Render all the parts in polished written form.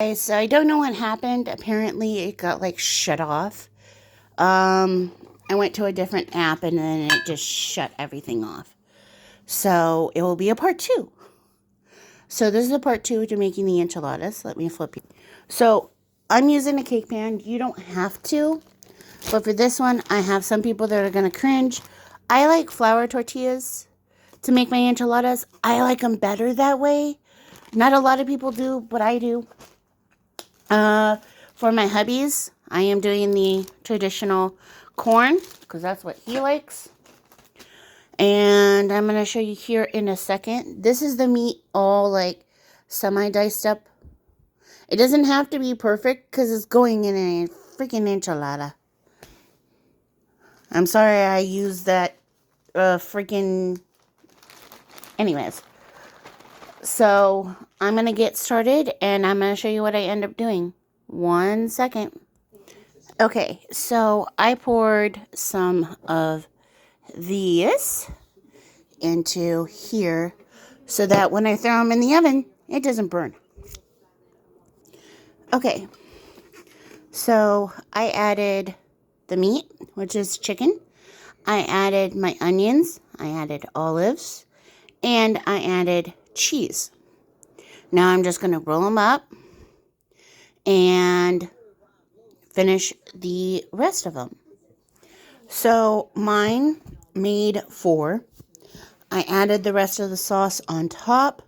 Okay, so I don't know what happened. Apparently it got like shut off. I went to a different app and then it just shut everything off. So it will be a part 2. So this is a part 2 to making the enchiladas. Let me flip you. So I'm using a cake pan. You don't have to. But for this one, I have some people that are going to cringe. I like flour tortillas to make my enchiladas. I like them better that way. Not a lot of people do, but I do. For my hubbies, I am doing the traditional corn because that's what he likes. And I'm going to show you here in a second. This is the meat all like semi-diced up. It doesn't have to be perfect because it's going in a freaking enchilada. I'm sorry I used that freaking... Anyways. So I'm going to get started and I'm going to show you what I end up doing. 1 second. Okay, so I poured some of these into here so that when I throw them in the oven, it doesn't burn. Okay, so I added the meat, which is chicken. I added my onions. I added olives. And I added cheese. Now I'm just going to roll them up and finish the rest of them. So mine made 4. I added the rest of the sauce on top.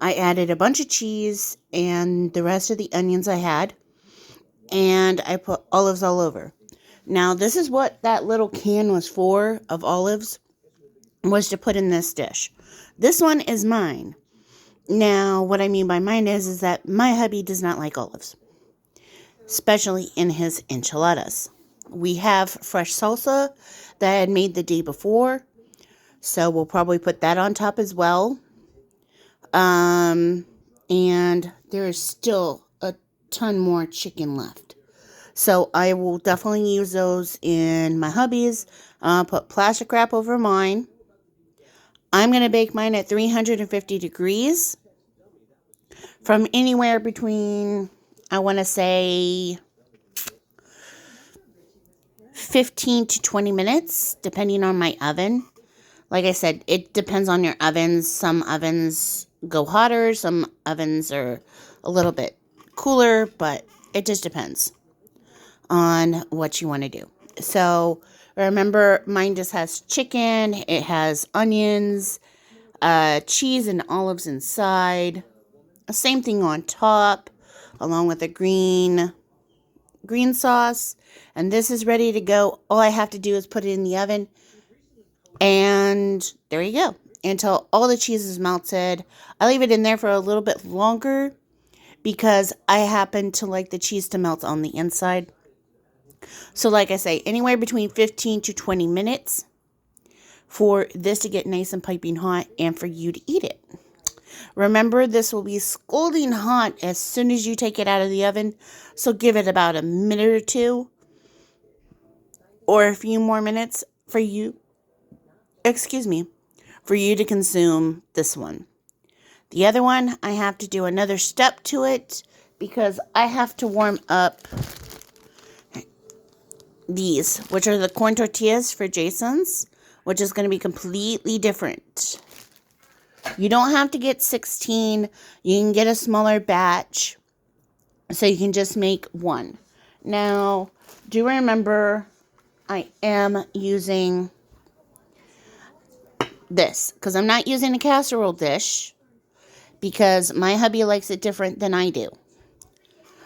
I added a bunch of cheese and the rest of the onions I had. And I put olives all over. Now this is what that little can was for of olives, was to put in this dish. This one is mine. Now what I mean by mine is that my hubby does not like olives, especially in his enchiladas. We have fresh salsa that I had made the day before, so we'll probably put that on top as well. And there is still a ton more chicken left, so I will definitely use those in my hubby's. Put plastic wrap over mine. I'm going to bake mine at 350 degrees from anywhere between, I want to say, 15 to 20 minutes, depending on my oven. Like I said, it depends on your ovens. Some ovens go hotter, some ovens are a little bit cooler, but it just depends on what you want to do. So remember, mine just has chicken, it has onions, cheese and olives inside. Same thing on top, along with a green sauce. And this is ready to go. All I have to do is put it in the oven. And there you go. Until all the cheese is melted. I leave it in there for a little bit longer because I happen to like the cheese to melt on the inside. So like I say, anywhere between 15 to 20 minutes for this to get nice and piping hot and for you to eat it. Remember, this will be scalding hot as soon as you take it out of the oven. So give it about a minute or 2 or a few more minutes for you, for you to consume this one. The other one, I have to do another step to it because I have to warm up these, which are the corn tortillas for Jason's, which is going to be completely different. You don't have to get 16. You can get a smaller batch, so you can just make one. Now, do remember, I am using this because I'm not using a casserole dish because my hubby likes it different than I do.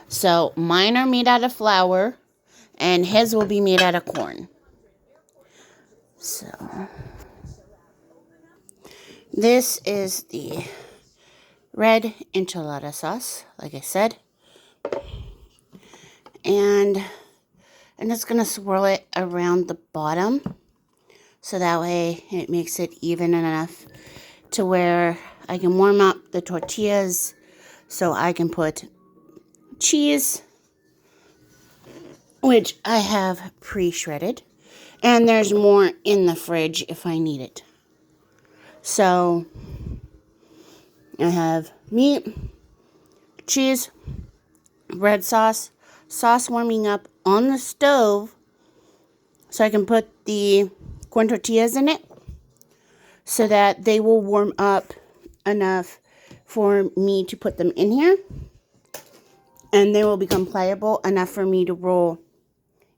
So mine are made out of flour and his will be made out of corn. So this is the red enchilada sauce, like I said. And I'm just going to swirl it around the bottom so that way it makes it even enough to where I can warm up the tortillas so I can put cheese, which I have pre-shredded, and there's more in the fridge if I need it. So I have meat, cheese, red sauce warming up on the stove so I can put the corn tortillas in it so that they will warm up enough for me to put them in here, and they will become pliable enough for me to roll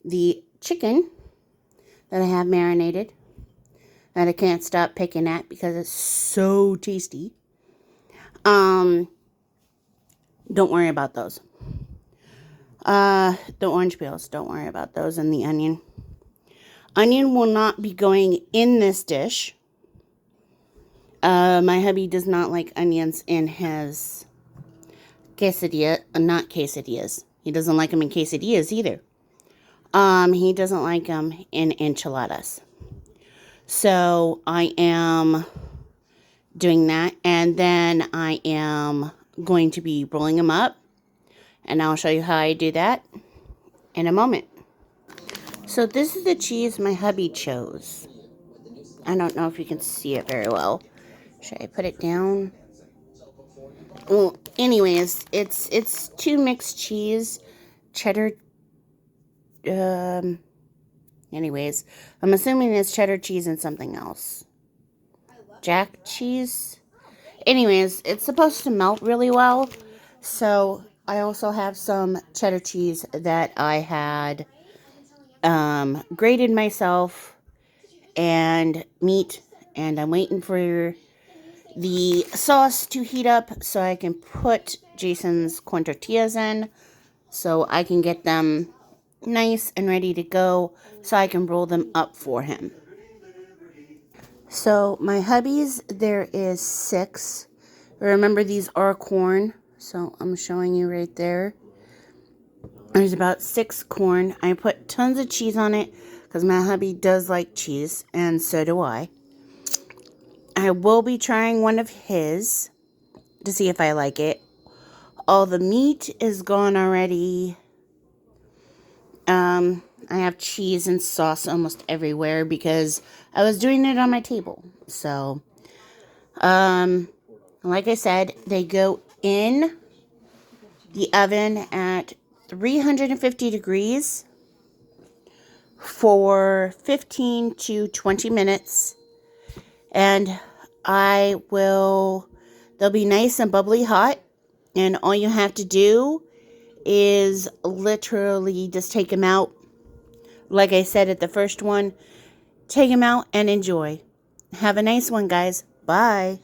the chicken that I have marinated that I can't stop picking at because it's so tasty. Don't worry about those. The orange peels, don't worry about those, and the onion. Onion will not be going in this dish. My hubby does not like onions in his not quesadillas. He doesn't like them in quesadillas either. He doesn't like them in enchiladas. So I am doing that, and then I am going to be rolling them up, and I'll show you how I do that in a moment. So this is the cheese my hubby chose. I don't know if you can see it very well. Should I put it down? Well, anyways, it's 2 mixed cheese, cheddar. Anyways, I'm assuming it's cheddar cheese and something else. Jack cheese. Anyways, it's supposed to melt really well. So I also have some cheddar cheese that I had grated myself and meat, and I'm waiting for the sauce to heat up so I can put Jason's corn tortillas in so I can get them nice and ready to go so I can roll them up for him. So my hubby's, there is 6. Remember, these are corn, so I'm showing you right there. There's about 6 corn. I put tons of cheese on it because my hubby does like cheese, and so do I. I will be trying one of his to see if I like it. All the meat is gone already. I have cheese and sauce almost everywhere because I was doing it on my table. So, like I said, they go in the oven at 350 degrees for 15 to 20 minutes. And they'll be nice and bubbly hot. And all you have to do is literally just take them out. Like I said at the first one, take them out and enjoy. Have a nice one, guys. Bye.